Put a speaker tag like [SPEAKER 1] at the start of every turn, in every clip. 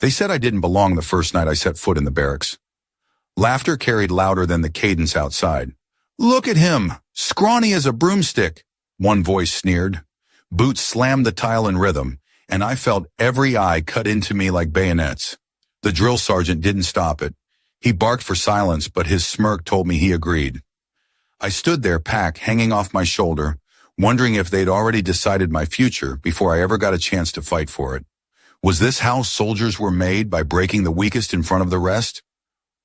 [SPEAKER 1] They said I didn't belong the first night I set foot in the barracks. Laughter carried louder than the cadence outside. "Look at him, scrawny as a broomstick," one voice sneered. Boots slammed the tile in rhythm, and I felt every eye cut into me like bayonets. The drill sergeant didn't stop it. He barked for silence, but his smirk told me he agreed. I stood there, pack hanging off my shoulder, wondering if they'd already decided my future before I ever got a chance to fight for it. Was this how soldiers were made, by breaking the weakest in front of the rest?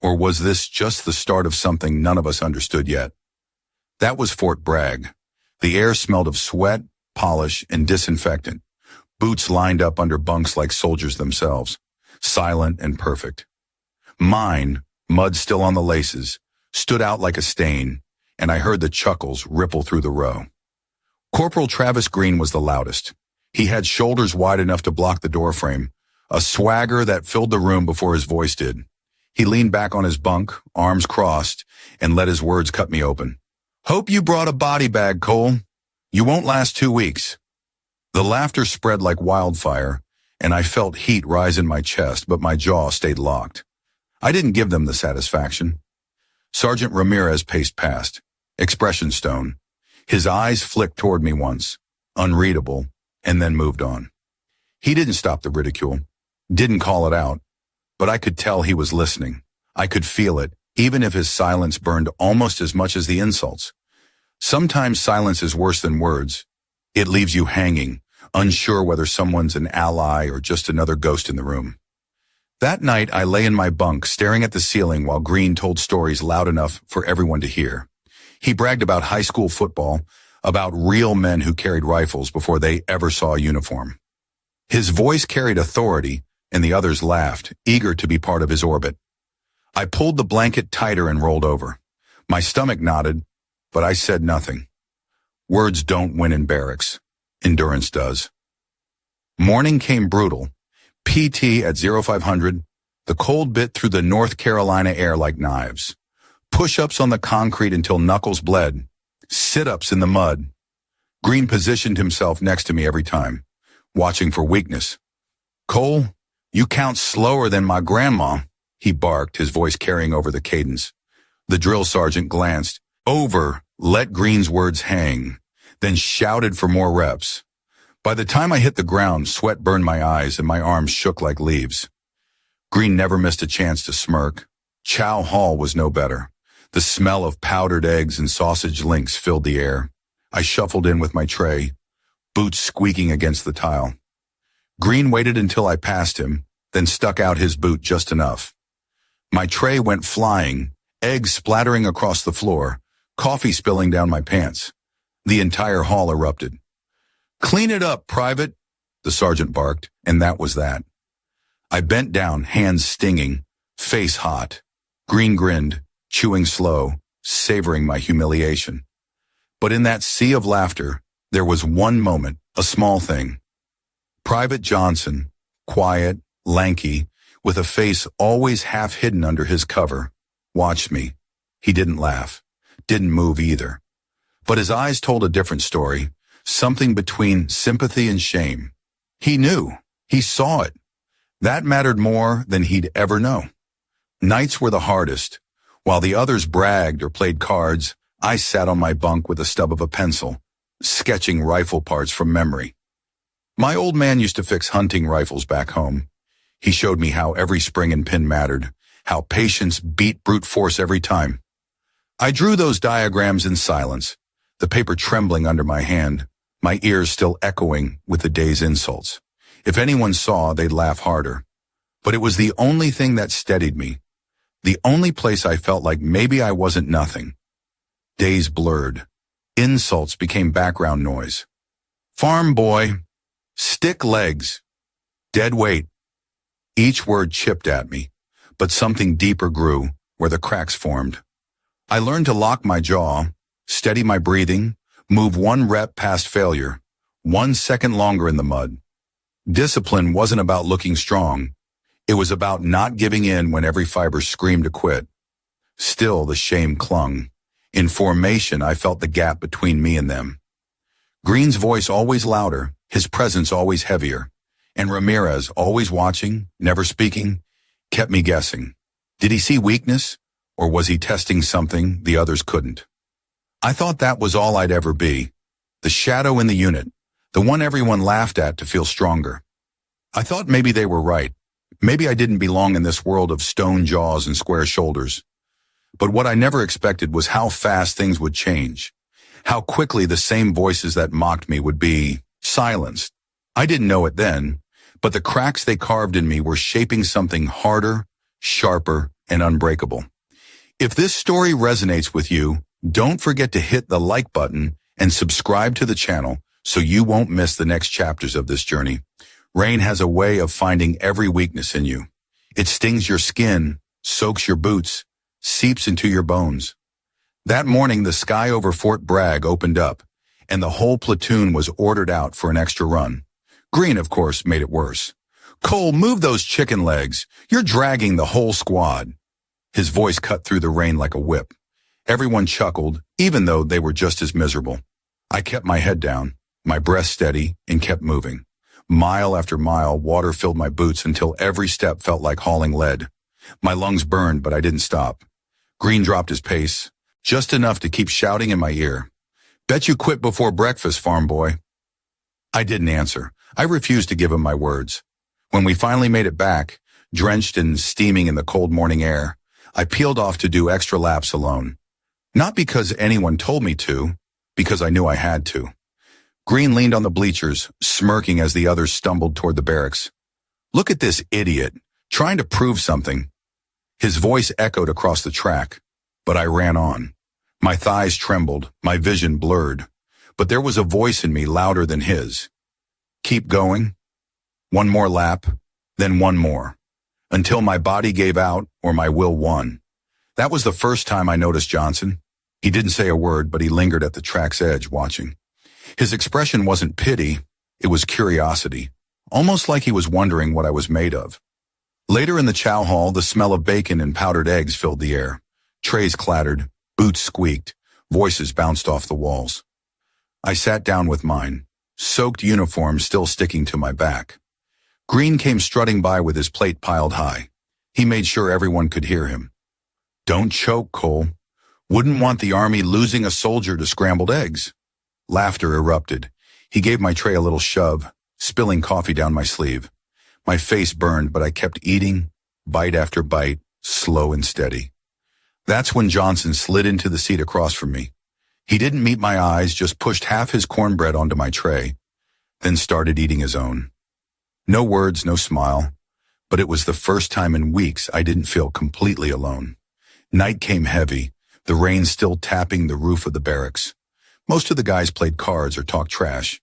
[SPEAKER 1] Or was this just the start of something none of us understood yet? That was Fort Bragg. The air smelled of sweat, polish, and disinfectant. Boots lined up under bunks like soldiers themselves, silent and perfect. Mine, mud still on the laces, stood out like a stain, and I heard the chuckles ripple through the row. Corporal Travis Green was the loudest. He had shoulders wide enough to block the doorframe, a swagger that filled the room before his voice did. He leaned back on his bunk, arms crossed, and let his words cut me open. "Hope you brought a body bag, Cole. You won't last 2 weeks." The laughter spread like wildfire, and I felt heat rise in my chest, but my jaw stayed locked. I didn't give them the satisfaction. Sergeant Ramirez paced past, expression stone. His eyes flicked toward me once, unreadable, and then moved on. He didn't stop the ridicule, didn't call it out, but I could tell he was listening. I could feel it, even if his silence burned almost as much as the insults. Sometimes silence is worse than words. It leaves you hanging, unsure whether someone's an ally or just another ghost in the room. That night, I lay in my bunk, staring at the ceiling while Green told stories loud enough for everyone to hear. He bragged about high school football, about real men who carried rifles before they ever saw a uniform. His voice carried authority, and the others laughed, eager to be part of his orbit. I pulled the blanket tighter and rolled over. My stomach nodded, but I said nothing. Words don't win in barracks. Endurance does. Morning came brutal. PT at 0500, the cold bit through the North Carolina air like knives. Push-ups on the concrete until knuckles bled. Sit-ups in the mud. Green positioned himself next to me every time, watching for weakness. "Cole, you count slower than my grandma," he barked, his voice carrying over the cadence. The drill sergeant glanced over, let Green's words hang, then shouted for more reps. By the time I hit the ground, sweat burned my eyes and my arms shook like leaves. Green never missed a chance to smirk. Chow Hall was no better. The smell of powdered eggs and sausage links filled the air. I shuffled in with my tray, boots squeaking against the tile. Green waited until I passed him, then stuck out his boot just enough. My tray went flying, eggs splattering across the floor, coffee spilling down my pants. The entire hall erupted. "Clean it up, Private," the sergeant barked, and that was that. I bent down, hands stinging, face hot. Green grinned, chewing slow, savoring my humiliation. But in that sea of laughter, there was one moment, a small thing. Private Johnson, quiet, lanky, with a face always half hidden under his cover, watched me. He didn't laugh, didn't move either. But his eyes told a different story, something between sympathy and shame. He knew, he saw it. That mattered more than he'd ever know. Nights were the hardest. While the others bragged or played cards, I sat on my bunk with the stub of a pencil, sketching rifle parts from memory. My old man used to fix hunting rifles back home. He showed me how every spring and pin mattered, how patience beat brute force every time. I drew those diagrams in silence, the paper trembling under my hand, my ears still echoing with the day's insults. If anyone saw, they'd laugh harder. But it was the only thing that steadied me. The only place I felt like maybe I wasn't nothing. Days blurred. Insults became background noise. Farm boy. Stick legs. Dead weight. Each word chipped at me, but something deeper grew where the cracks formed. I learned to lock my jaw, steady my breathing, move one rep past failure, 1 second longer in the mud. Discipline wasn't about looking strong. It was about not giving in when every fiber screamed to quit. Still, the shame clung. In formation, I felt the gap between me and them. Green's voice always louder, his presence always heavier. And Ramirez, always watching, never speaking, kept me guessing. Did he see weakness, or was he testing something the others couldn't? I thought that was all I'd ever be. The shadow in the unit, the one everyone laughed at to feel stronger. I thought maybe they were right. Maybe I didn't belong in this world of stone jaws and square shoulders. But what I never expected was how fast things would change. How quickly the same voices that mocked me would be silenced. I didn't know it then, but the cracks they carved in me were shaping something harder, sharper, and unbreakable. If this story resonates with you, don't forget to hit the like button and subscribe to the channel so you won't miss the next chapters of this journey. Rain has a way of finding every weakness in you. It stings your skin, soaks your boots, seeps into your bones. That morning, the sky over Fort Bragg opened up, and the whole platoon was ordered out for an extra run. Green, of course, made it worse. "Cole, move those chicken legs. You're dragging the whole squad." His voice cut through the rain like a whip. Everyone chuckled, even though they were just as miserable. I kept my head down, my breath steady, and kept moving. Mile after mile, water filled my boots until every step felt like hauling lead. My lungs burned, but I didn't stop. Green dropped his pace, just enough to keep shouting in my ear. "Bet you quit before breakfast, farm boy." I didn't answer. I refused to give him my words. When we finally made it back, drenched and steaming in the cold morning air, I peeled off to do extra laps alone. Not because anyone told me to, because I knew I had to. Green leaned on the bleachers, smirking as the others stumbled toward the barracks. "Look at this idiot, trying to prove something." His voice echoed across the track, but I ran on. My thighs trembled, my vision blurred, but there was a voice in me louder than his. "Keep going. One more lap, then one more, until my body gave out or my will won." That was the first time I noticed Johnson. He didn't say a word, but he lingered at the track's edge, watching. His expression wasn't pity, it was curiosity, almost like he was wondering what I was made of. Later in the chow hall, the smell of bacon and powdered eggs filled the air. Trays clattered, boots squeaked, voices bounced off the walls. I sat down with mine, soaked uniform still sticking to my back. Green came strutting by with his plate piled high. He made sure everyone could hear him. "Don't choke, Cole. Wouldn't want the army losing a soldier to scrambled eggs." Laughter erupted. He gave my tray a little shove, spilling coffee down my sleeve. My face burned, but I kept eating, bite after bite, slow and steady. That's when Johnson slid into the seat across from me. He didn't meet my eyes, just pushed half his cornbread onto my tray, then started eating his own. No words, no smile, but it was the first time in weeks I didn't feel completely alone. Night came heavy, the rain still tapping the roof of the barracks. Most of the guys played cards or talked trash.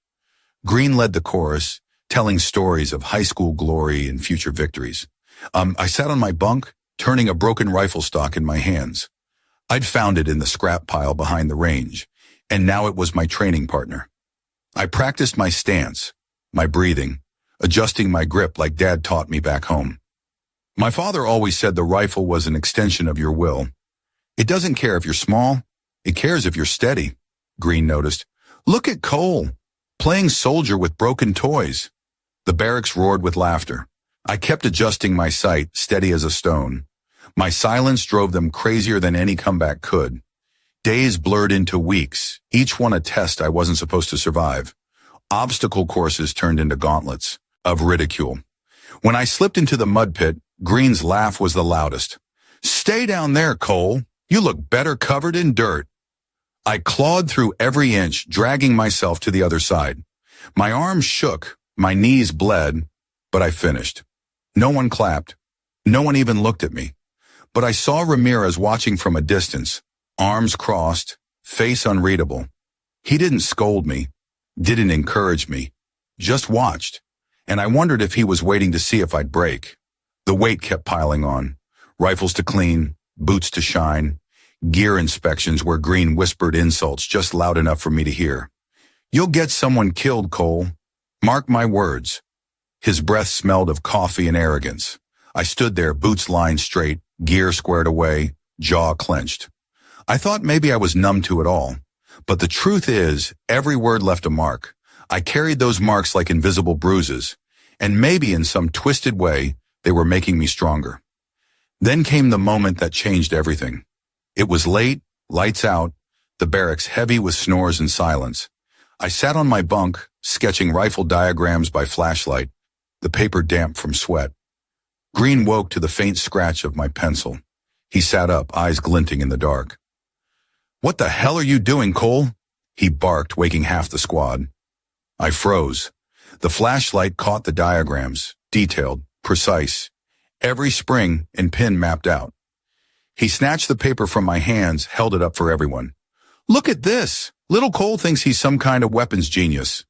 [SPEAKER 1] Green led the chorus, telling stories of high school glory and future victories. I sat on my bunk, turning a broken rifle stock in my hands. I'd found it in the scrap pile behind the range, and now it was my training partner. I practiced my stance, my breathing, adjusting my grip like Dad taught me back home. My father always said the rifle was an extension of your will. It doesn't care if you're small, it cares if you're steady. Green noticed. "Look at Cole, playing soldier with broken toys." The barracks roared with laughter. I kept adjusting my sight, steady as a stone. My silence drove them crazier than any comeback could. Days blurred into weeks, each one a test I wasn't supposed to survive. Obstacle courses turned into gauntlets of ridicule. When I slipped into the mud pit, Green's laugh was the loudest. "Stay down there, Cole. You look better covered in dirt." I clawed through every inch, dragging myself to the other side. My arms shook, my knees bled, but I finished. No one clapped. No one even looked at me. But I saw Ramirez watching from a distance, arms crossed, face unreadable. He didn't scold me, didn't encourage me, just watched. And I wondered if he was waiting to see if I'd break. The weight kept piling on. Rifles to clean, boots to shine, gear inspections where Green whispered insults just loud enough for me to hear. "You'll get someone killed, Cole. Mark my words." His breath smelled of coffee and arrogance. I stood there, boots lined straight, gear squared away, jaw clenched. I thought maybe I was numb to it all. But the truth is, every word left a mark. I carried those marks like invisible bruises. And maybe in some twisted way, they were making me stronger. Then came the moment that changed everything. It was late, lights out, the barracks heavy with snores and silence. I sat on my bunk, sketching rifle diagrams by flashlight, the paper damp from sweat. Green woke to the faint scratch of my pencil. He sat up, eyes glinting in the dark. "What the hell are you doing, Cole?" he barked, waking half the squad. I froze. The flashlight caught the diagrams, detailed, precise, every spring and pin mapped out. He snatched the paper from my hands, held it up for everyone. "Look at this! Little Cole thinks he's some kind of weapons genius."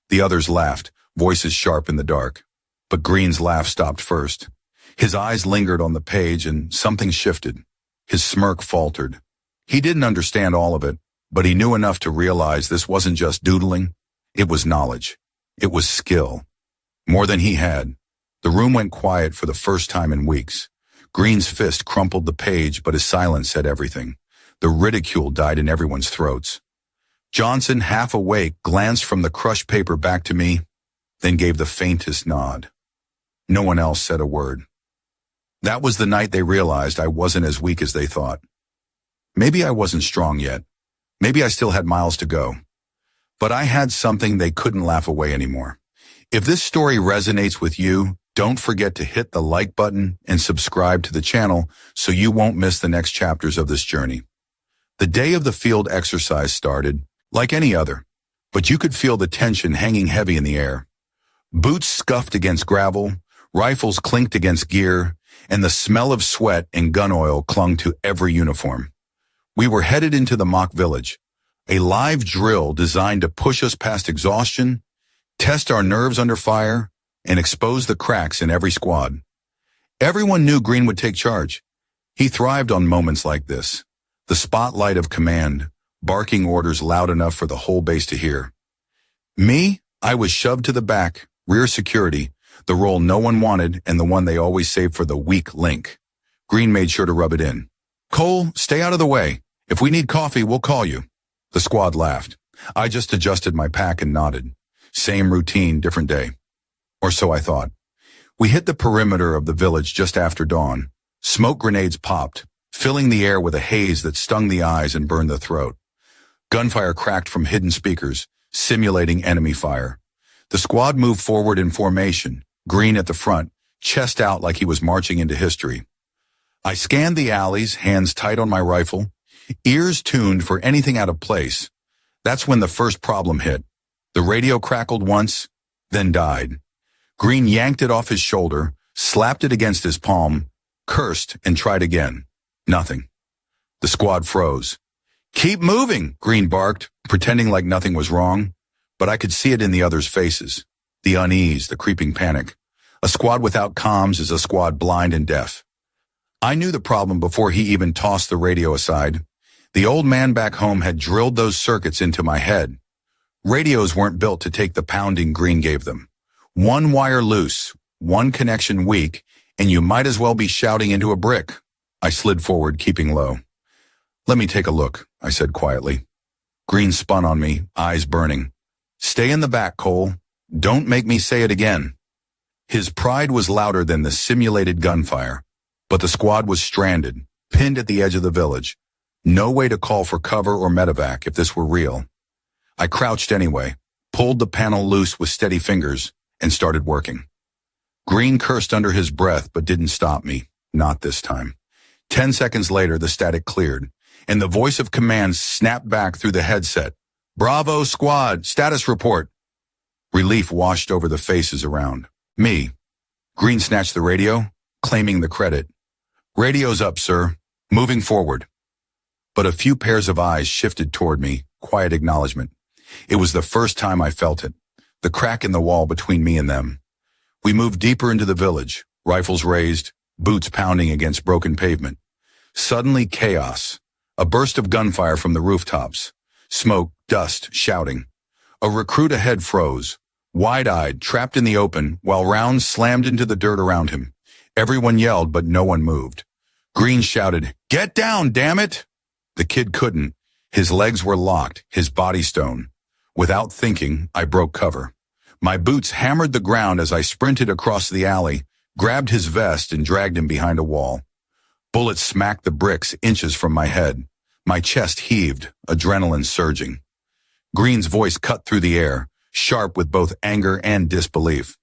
[SPEAKER 1] The others laughed, voices sharp in the dark. But Green's laugh stopped first. His eyes lingered on the page and something shifted. His smirk faltered. He didn't understand all of it, but he knew enough to realize this wasn't just doodling. It was knowledge. It was skill. More than he had. The room went quiet for the first time in weeks. Green's fist crumpled the page, but his silence said everything. The ridicule died in everyone's throats. Johnson, half awake, glanced from the crushed paper back to me, then gave the faintest nod. No one else said a word. That was the night they realized I wasn't as weak as they thought. Maybe I wasn't strong yet. Maybe I still had miles to go. But I had something they couldn't laugh away anymore. If this story resonates with you, don't forget to hit the like button and subscribe to the channel so you won't miss the next chapters of this journey. The day of the field exercise started, like any other, but you could feel the tension hanging heavy in the air. Boots scuffed against gravel, rifles clinked against gear, and the smell of sweat and gun oil clung to every uniform. We were headed into the mock village, a live drill designed to push us past exhaustion, test our nerves under fire, and expose the cracks in every squad. Everyone knew Green would take charge. He thrived on moments like this, the spotlight of command, barking orders loud enough for the whole base to hear. Me, I was shoved to the back, rear security, the role no one wanted and the one they always saved for the weak link. Green made sure to rub it in. "Cole, stay out of the way. If we need coffee, we'll call you." The squad laughed. I just adjusted my pack and nodded. Same routine, different day. Or so I thought. We hit the perimeter of the village just after dawn. Smoke grenades popped, filling the air with a haze that stung the eyes and burned the throat. Gunfire cracked from hidden speakers, simulating enemy fire. The squad moved forward in formation, Green at the front, chest out like he was marching into history. I scanned the alleys, hands tight on my rifle, ears tuned for anything out of place. That's when the first problem hit. The radio crackled once, then died. Green yanked it off his shoulder, slapped it against his palm, cursed, and tried again. Nothing. The squad froze. "Keep moving," Green barked, pretending like nothing was wrong. But I could see it in the others' faces. The unease, the creeping panic. A squad without comms is a squad blind and deaf. I knew the problem before he even tossed the radio aside. The old man back home had drilled those circuits into my head. Radios weren't built to take the pounding Green gave them. One wire loose, one connection weak, and you might as well be shouting into a brick. I slid forward, keeping low. "Let me take a look," I said quietly. Green spun on me, eyes burning. "Stay in the back, Cole. Don't make me say it again." His pride was louder than the simulated gunfire, but the squad was stranded, pinned at the edge of the village. No way to call for cover or medevac if this were real. I crouched anyway, pulled the panel loose with steady fingers, and started working. Green cursed under his breath but didn't stop me, not this time. 10 seconds later, the static cleared, and the voice of command snapped back through the headset. "Bravo, squad, status report." Relief washed over the faces around. Me. Green snatched the radio, claiming the credit. "Radio's up, sir. Moving forward." But a few pairs of eyes shifted toward me, quiet acknowledgement. It was the first time I felt it, the crack in the wall between me and them. We moved deeper into the village, rifles raised, boots pounding against broken pavement. Suddenly chaos, a burst of gunfire from the rooftops, smoke, dust, shouting. A recruit ahead froze, wide-eyed, trapped in the open, while rounds slammed into the dirt around him. Everyone yelled, but no one moved. Green shouted, "Get down, damn it!" The kid couldn't. His legs were locked, his body stone. Without thinking, I broke cover. My boots hammered the ground as I sprinted across the alley, grabbed his vest, and dragged him behind a wall. Bullets smacked the bricks inches from my head. My chest heaved, adrenaline surging. Green's voice cut through the air, sharp with both anger and disbelief.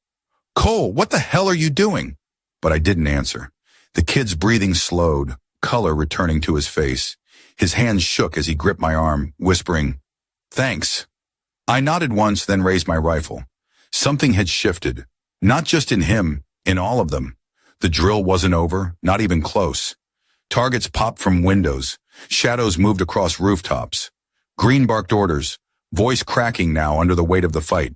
[SPEAKER 1] "Cole, what the hell are you doing?" But I didn't answer. The kid's breathing slowed, color returning to his face. His hands shook as he gripped my arm, whispering, "Thanks." I nodded once, then raised my rifle. Something had shifted, not just in him, in all of them. The drill wasn't over, not even close. Targets popped from windows. Shadows moved across rooftops. Green barked orders, voice cracking now under the weight of the fight.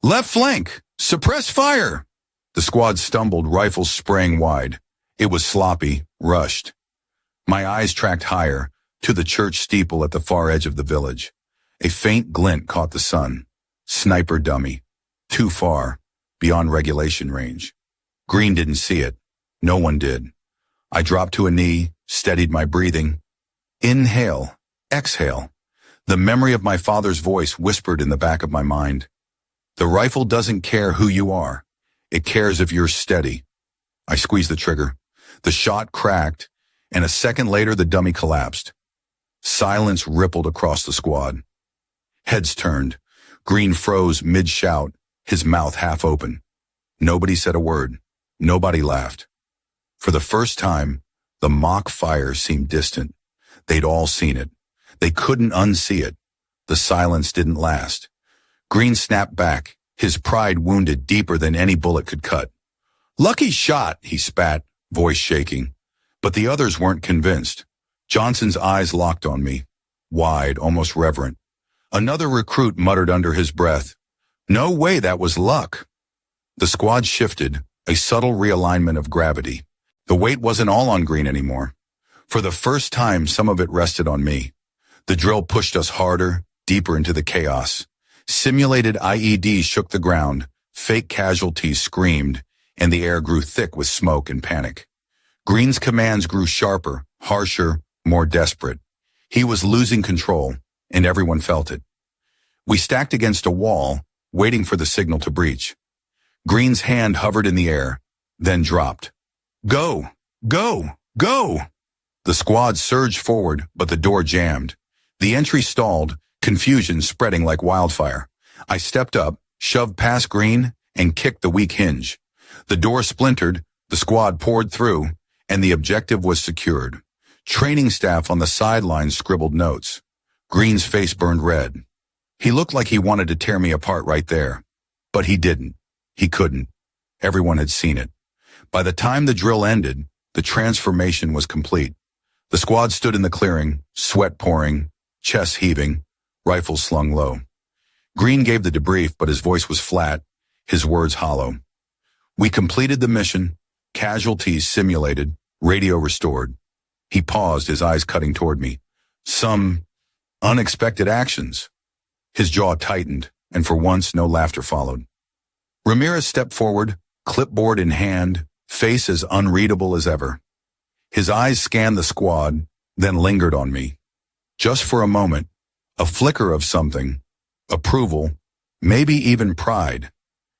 [SPEAKER 1] "Left flank! Suppress fire!" The squad stumbled, rifles spraying wide. It was sloppy, rushed. My eyes tracked higher, to the church steeple at the far edge of the village. A faint glint caught the sun. Sniper dummy. Too far, beyond regulation range. Green didn't see it. No one did. I dropped to a knee, steadied my breathing. Inhale, exhale. The memory of my father's voice whispered in the back of my mind. The rifle doesn't care who you are. It cares if you're steady. I squeezed the trigger. The shot cracked, and a second later the dummy collapsed. Silence rippled across the squad. Heads turned. Green froze mid-shout, his mouth half open. Nobody said a word. Nobody laughed. For the first time, the mock fire seemed distant. They'd all seen it. They couldn't unsee it. The silence didn't last. Green snapped back, his pride wounded deeper than any bullet could cut. "Lucky shot," he spat, voice shaking. But the others weren't convinced. Johnson's eyes locked on me, wide, almost reverent. Another recruit muttered under his breath, "No way that was luck." The squad shifted, a subtle realignment of gravity. The weight wasn't all on Green anymore. For the first time, some of it rested on me. The drill pushed us harder, deeper into the chaos. Simulated IEDs shook the ground, fake casualties screamed, and the air grew thick with smoke and panic. Green's commands grew sharper, harsher, more desperate. He was losing control, and everyone felt it. We stacked against a wall, waiting for the signal to breach. Green's hand hovered in the air, then dropped. "Go! Go! Go!" The squad surged forward, but the door jammed. The entry stalled, confusion spreading like wildfire. I stepped up, shoved past Green, and kicked the weak hinge. The door splintered, the squad poured through, and the objective was secured. Training staff on the sidelines scribbled notes. Green's face burned red. He looked like he wanted to tear me apart right there. But he didn't. He couldn't. Everyone had seen it. By the time the drill ended, the transformation was complete. The squad stood in the clearing, sweat pouring, chest heaving, rifles slung low. Green gave the debrief, but his voice was flat, his words hollow. "We completed the mission, casualties simulated, radio restored." He paused, his eyes cutting toward me. "Some unexpected actions." His jaw tightened, and for once no laughter followed. Ramirez stepped forward, clipboard in hand, face as unreadable as ever. His eyes scanned the squad, then lingered on me. Just for a moment, a flicker of something, approval, maybe even pride.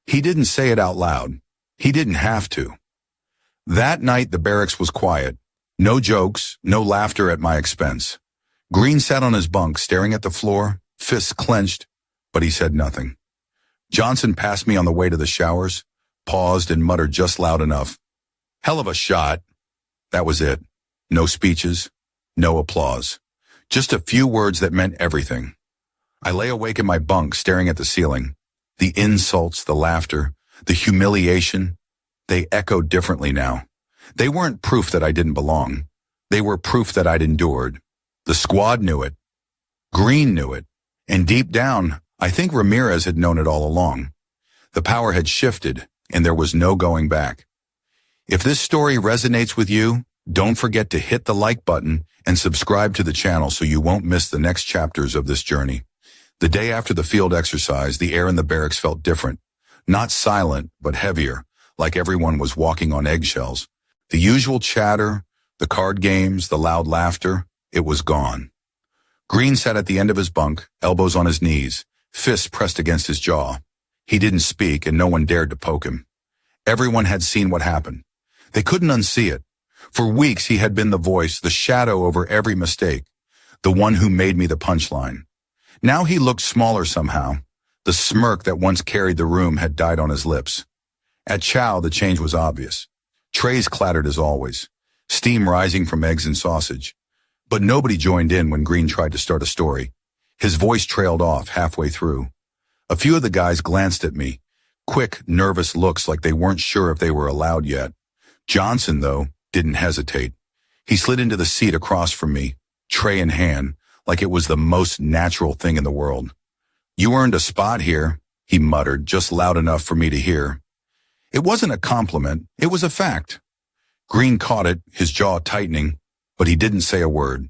[SPEAKER 1] He didn't say it out loud. He didn't have to. That night the barracks was quiet. No jokes, no laughter at my expense. Green sat on his bunk, staring at the floor, fists clenched, but he said nothing. Johnson passed me on the way to the showers, paused and muttered just loud enough. "Hell of a shot." That was it. No speeches, no applause. Just a few words that meant everything. I lay awake in my bunk, staring at the ceiling. The insults, the laughter, the humiliation, they echoed differently now. They weren't proof that I didn't belong. They were proof that I'd endured. The squad knew it. Green knew it. And deep down, I think Ramirez had known it all along. The power had shifted, and there was no going back. If this story resonates with you, don't forget to hit the like button and subscribe to the channel so you won't miss the next chapters of this journey. The day after the field exercise, the air in the barracks felt different. Not silent, but heavier, like everyone was walking on eggshells. The usual chatter, the card games, the loud laughter, it was gone. Green sat at the end of his bunk, elbows on his knees, fists pressed against his jaw. He didn't speak, and no one dared to poke him. Everyone had seen what happened. They couldn't unsee it. For weeks he had been the voice, the shadow over every mistake, the one who made me the punchline. Now he looked smaller somehow. The smirk that once carried the room had died on his lips. At Chow, the change was obvious. Trays clattered as always, steam rising from eggs and sausage. But nobody joined in when Green tried to start a story. His voice trailed off halfway through. A few of the guys glanced at me, quick, nervous looks like they weren't sure if they were allowed yet. Johnson, though, didn't hesitate. He slid into the seat across from me, tray in hand, like it was the most natural thing in the world. "You earned a spot here," he muttered, just loud enough for me to hear. It wasn't a compliment, it was a fact. Green caught it, his jaw tightening, but he didn't say a word.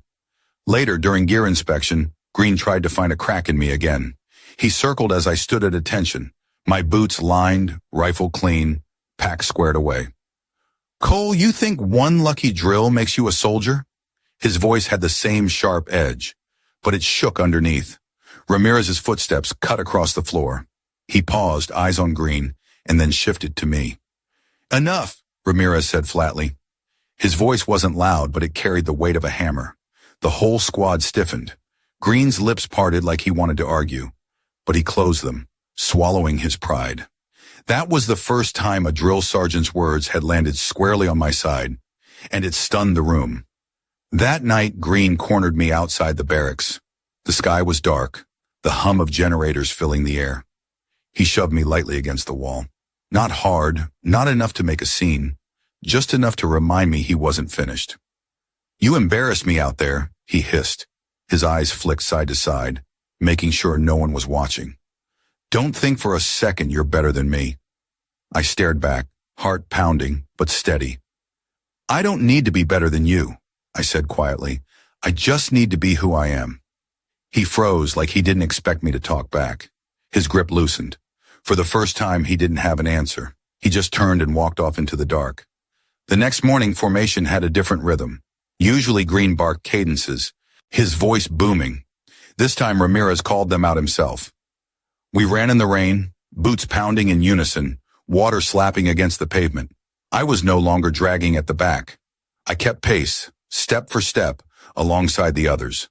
[SPEAKER 1] Later, during gear inspection, Green tried to find a crack in me again. He circled as I stood at attention, my boots lined, rifle clean, pack squared away. "Cole, you think one lucky drill makes you a soldier?" His voice had the same sharp edge, but it shook underneath. Ramirez's footsteps cut across the floor. He paused, eyes on Green, and then shifted to me. "Enough," Ramirez said flatly. His voice wasn't loud, but it carried the weight of a hammer. The whole squad stiffened. Green's lips parted like he wanted to argue, but he closed them, swallowing his pride. That was the first time a drill sergeant's words had landed squarely on my side, and it stunned the room. That night, Green cornered me outside the barracks. The sky was dark, the hum of generators filling the air. He shoved me lightly against the wall. Not hard, not enough to make a scene, just enough to remind me he wasn't finished. "You embarrassed me out there," he hissed. His eyes flicked side to side, making sure no one was watching. "Don't think for a second you're better than me." I stared back, heart pounding, but steady. "I don't need to be better than you," I said quietly. "I just need to be who I am." He froze like he didn't expect me to talk back. His grip loosened. For the first time, he didn't have an answer. He just turned and walked off into the dark. The next morning, formation had a different rhythm. Usually Green barked cadences, his voice booming. This time Ramirez called them out himself. We ran in the rain, boots pounding in unison, water slapping against the pavement. I was no longer dragging at the back. I kept pace, step for step, alongside the others.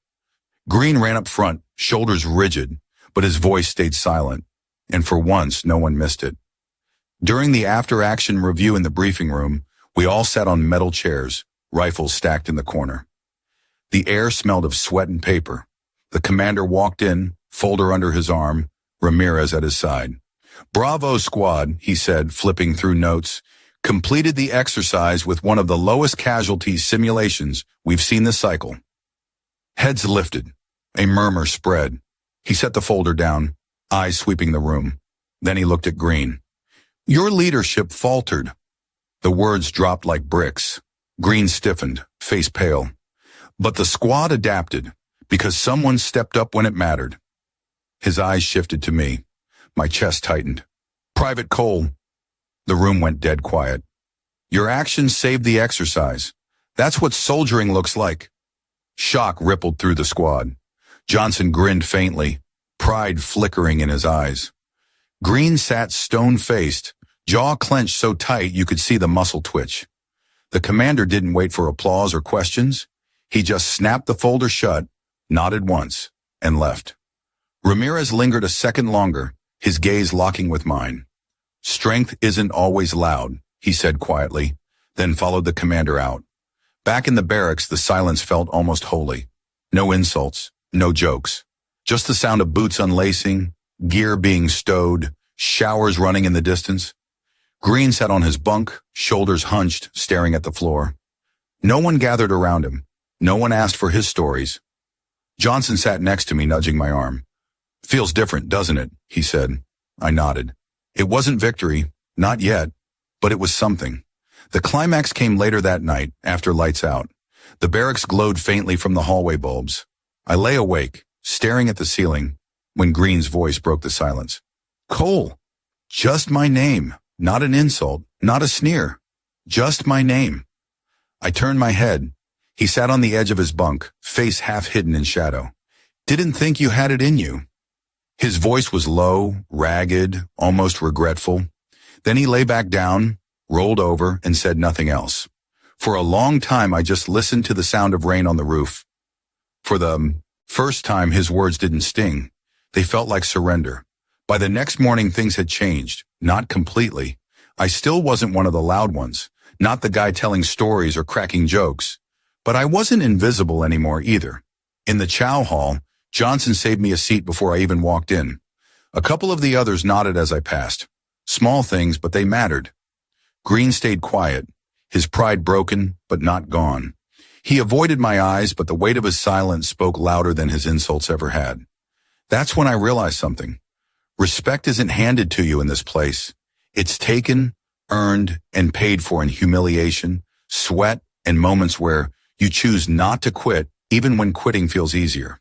[SPEAKER 1] Green ran up front, shoulders rigid, but his voice stayed silent, and for once no one missed it. During the after-action review in the briefing room, we all sat on metal chairs, rifles stacked in the corner. The air smelled of sweat and paper. The commander walked in, folder under his arm, Ramirez at his side. "Bravo, squad," he said, flipping through notes. "Completed the exercise with one of the lowest casualties simulations we've seen this cycle." Heads lifted. A murmur spread. He set the folder down, eyes sweeping the room. Then he looked at Green. "Your leadership faltered." The words dropped like bricks. Green stiffened, face pale. "But the squad adapted, because someone stepped up when it mattered." His eyes shifted to me. My chest tightened. "Private Cole." The room went dead quiet. "Your actions saved the exercise. That's what soldiering looks like." Shock rippled through the squad. Johnson grinned faintly, pride flickering in his eyes. Green sat stone-faced, jaw clenched so tight you could see the muscle twitch. The commander didn't wait for applause or questions. He just snapped the folder shut, nodded once, and left. Ramirez lingered a second longer, his gaze locking with mine. "Strength isn't always loud," he said quietly, then followed the commander out. Back in the barracks, the silence felt almost holy. No insults, no jokes. Just the sound of boots unlacing, gear being stowed, showers running in the distance. Green sat on his bunk, shoulders hunched, staring at the floor. No one gathered around him. No one asked for his stories. Johnson sat next to me, nudging my arm. "Feels different, doesn't it?" he said. I nodded. It wasn't victory, not yet, but it was something. The climax came later that night, after lights out. The barracks glowed faintly from the hallway bulbs. I lay awake, staring at the ceiling, when Green's voice broke the silence. "Cole, just my name, not an insult, not a sneer, just my name." I turned my head. He sat on the edge of his bunk, face half hidden in shadow. "Didn't think you had it in you." His voice was low, ragged, almost regretful. Then he lay back down, rolled over, and said nothing else. For a long time, I just listened to the sound of rain on the roof. For the first time, his words didn't sting. They felt like surrender. By the next morning, things had changed. Not completely. I still wasn't one of the loud ones, not the guy telling stories or cracking jokes. But I wasn't invisible anymore either. In the chow hall, Johnson saved me a seat before I even walked in. A couple of the others nodded as I passed. Small things, but they mattered. Green stayed quiet, his pride broken, but not gone. He avoided my eyes, but the weight of his silence spoke louder than his insults ever had. That's when I realized something. Respect isn't handed to you in this place. It's taken, earned, and paid for in humiliation, sweat, and moments where you choose not to quit, even when quitting feels easier.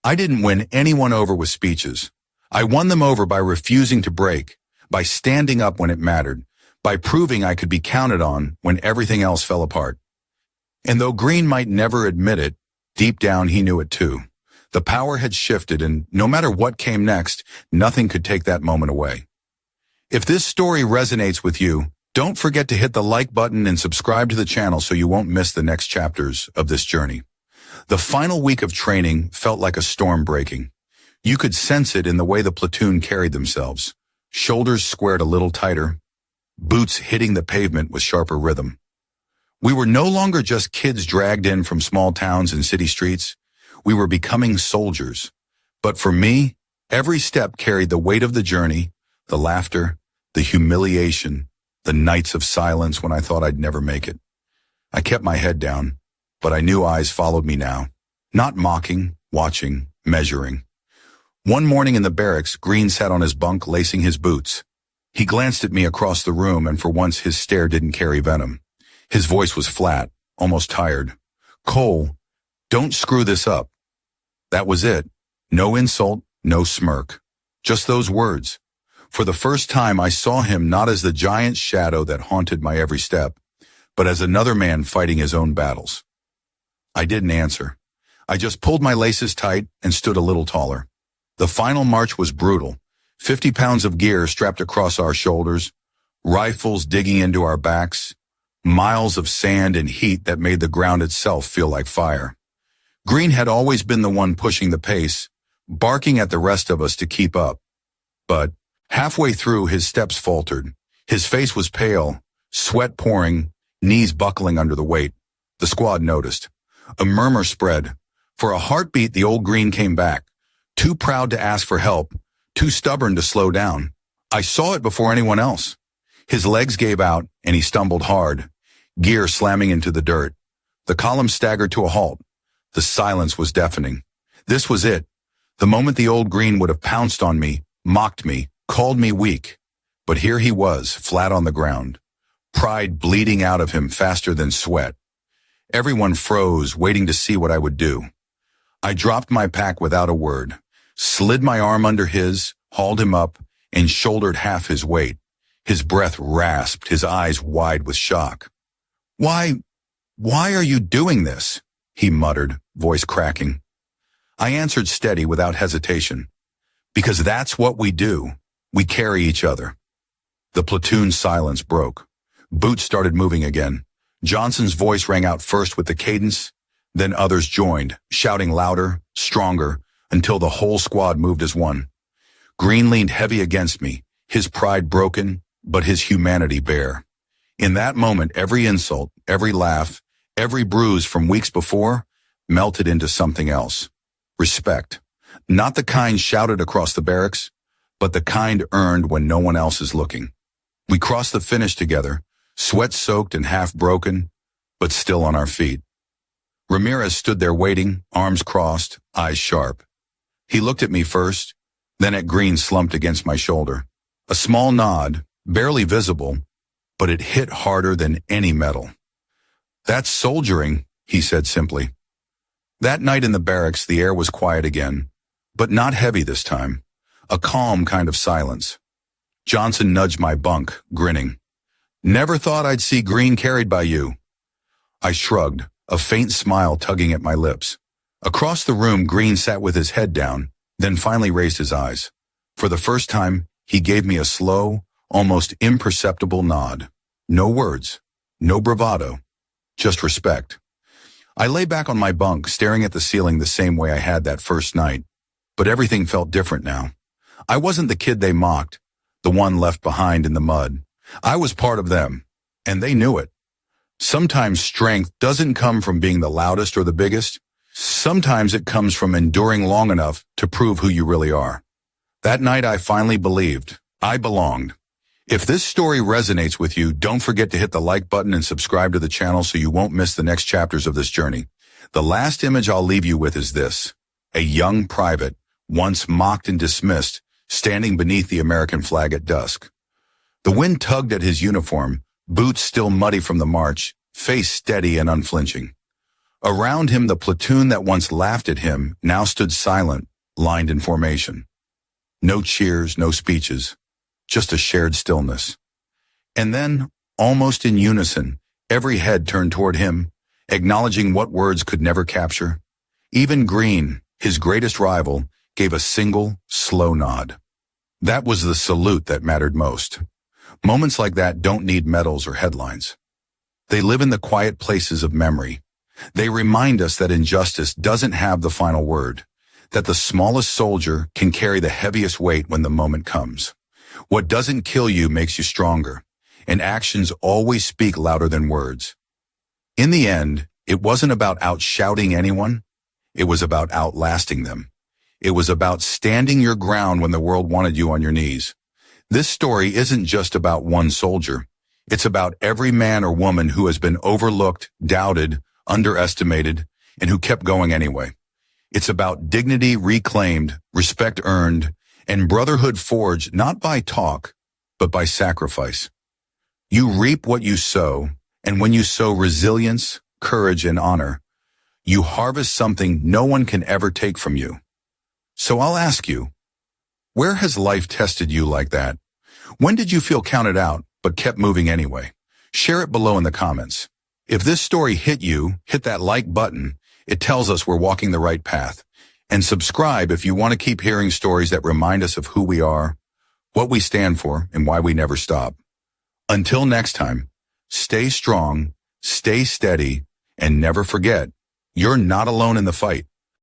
[SPEAKER 1] I didn't win anyone over with speeches. I won them over by refusing to break, by standing up when it mattered, by proving I could be counted on when everything else fell apart. And though Green might never admit it, deep down he knew it too. The power had shifted, and no matter what came next, nothing could take that moment away. If this story resonates with you, don't forget to hit the like button and subscribe to the channel so you won't miss the next chapters of this journey. The final week of training felt like a storm breaking. You could sense it in the way the platoon carried themselves. Shoulders squared a little tighter, boots hitting the pavement with sharper rhythm. We were no longer just kids dragged in from small towns and city streets. We were becoming soldiers. But for me, every step carried the weight of the journey, the laughter, the humiliation, the nights of silence when I thought I'd never make it. I kept my head down, but I knew eyes followed me now. Not mocking, watching, measuring. One morning in the barracks, Green sat on his bunk lacing his boots. He glanced at me across the room, and for once his stare didn't carry venom. His voice was flat, almost tired. "Cole, don't screw this up." That was it. No insult, no smirk. Just those words. For the first time, I saw him not as the giant shadow that haunted my every step, but as another man fighting his own battles. I didn't answer. I just pulled my laces tight and stood a little taller. The final march was brutal. 50 pounds of gear strapped across our shoulders, rifles digging into our backs, miles of sand and heat that made the ground itself feel like fire. Green had always been the one pushing the pace, barking at the rest of us to keep up. But halfway through, his steps faltered. His face was pale, sweat pouring, knees buckling under the weight. The squad noticed. A murmur spread. For a heartbeat, the old Green came back, too proud to ask for help, too stubborn to slow down. I saw it before anyone else. His legs gave out, and he stumbled hard, gear slamming into the dirt. The column staggered to a halt. The silence was deafening. This was it. The moment the old Green would have pounced on me, mocked me, called me weak. But here he was, flat on the ground, pride bleeding out of him faster than sweat. Everyone froze, waiting to see what I would do. I dropped my pack without a word, slid my arm under his, hauled him up, and shouldered half his weight. His breath rasped, his eyes wide with shock. Why are you doing this?" he muttered, voice cracking. I answered steady without hesitation. "Because that's what we do. We carry each other." The platoon's silence broke. Boots started moving again. Johnson's voice rang out first with the cadence, then others joined, shouting louder, stronger, until the whole squad moved as one. Green leaned heavy against me, his pride broken, but his humanity bare. In that moment, every insult, every laugh, every bruise from weeks before melted into something else. Respect. Not the kind shouted across the barracks, but the kind earned when no one else is looking. We crossed the finish together, sweat-soaked and half-broken, but still on our feet. Ramirez stood there waiting, arms crossed, eyes sharp. He looked at me first, then at Green slumped against my shoulder. A small nod, barely visible, but it hit harder than any metal. "That's soldiering," he said simply. That night in the barracks, the air was quiet again, but not heavy this time. A calm kind of silence. Johnson nudged my bunk, grinning. "Never thought I'd see Green carried by you." I shrugged, a faint smile tugging at my lips. Across the room, Green sat with his head down, then finally raised his eyes. For the first time, he gave me a slow, almost imperceptible nod. No words, no bravado, just respect. I lay back on my bunk, staring at the ceiling the same way I had that first night. But everything felt different now. I wasn't the kid they mocked, the one left behind in the mud. I was part of them, and they knew it. Sometimes strength doesn't come from being the loudest or the biggest. Sometimes it comes from enduring long enough to prove who you really are. That night I finally believed I belonged. If this story resonates with you, don't forget to hit the like button and subscribe to the channel so you won't miss the next chapters of this journey. The last image I'll leave you with is this: a young private, once mocked and dismissed, standing beneath the American flag at dusk. The wind tugged at his uniform, boots still muddy from the march, face steady and unflinching. Around him, the platoon that once laughed at him now stood silent, lined in formation. No cheers, no speeches, just a shared stillness. And then, almost in unison, every head turned toward him, acknowledging what words could never capture. Even Green, his greatest rival, gave a single, slow nod. That was the salute that mattered most. Moments like that don't need medals or headlines. They live in the quiet places of memory. They remind us that injustice doesn't have the final word, that the smallest soldier can carry the heaviest weight when the moment comes. What doesn't kill you makes you stronger, and actions always speak louder than words. In the end, it wasn't about outshouting anyone. It was about outlasting them. It was about standing your ground when the world wanted you on your knees. This story isn't just about one soldier. It's about every man or woman who has been overlooked, doubted, underestimated, and who kept going anyway. It's about dignity reclaimed, respect earned, and brotherhood forged not by talk, but by sacrifice. You reap what you sow, and when you sow resilience, courage, and honor, you harvest something no one can ever take from you. So I'll ask you, where has life tested you like that? When did you feel counted out, but kept moving anyway? Share it below in the comments. If this story hit you, hit that like button. It tells us we're walking the right path. And subscribe if you want to keep hearing stories that remind us of who we are, what we stand for, and why we never stop. Until next time, stay strong, stay steady, and never forget, you're not alone in the fight.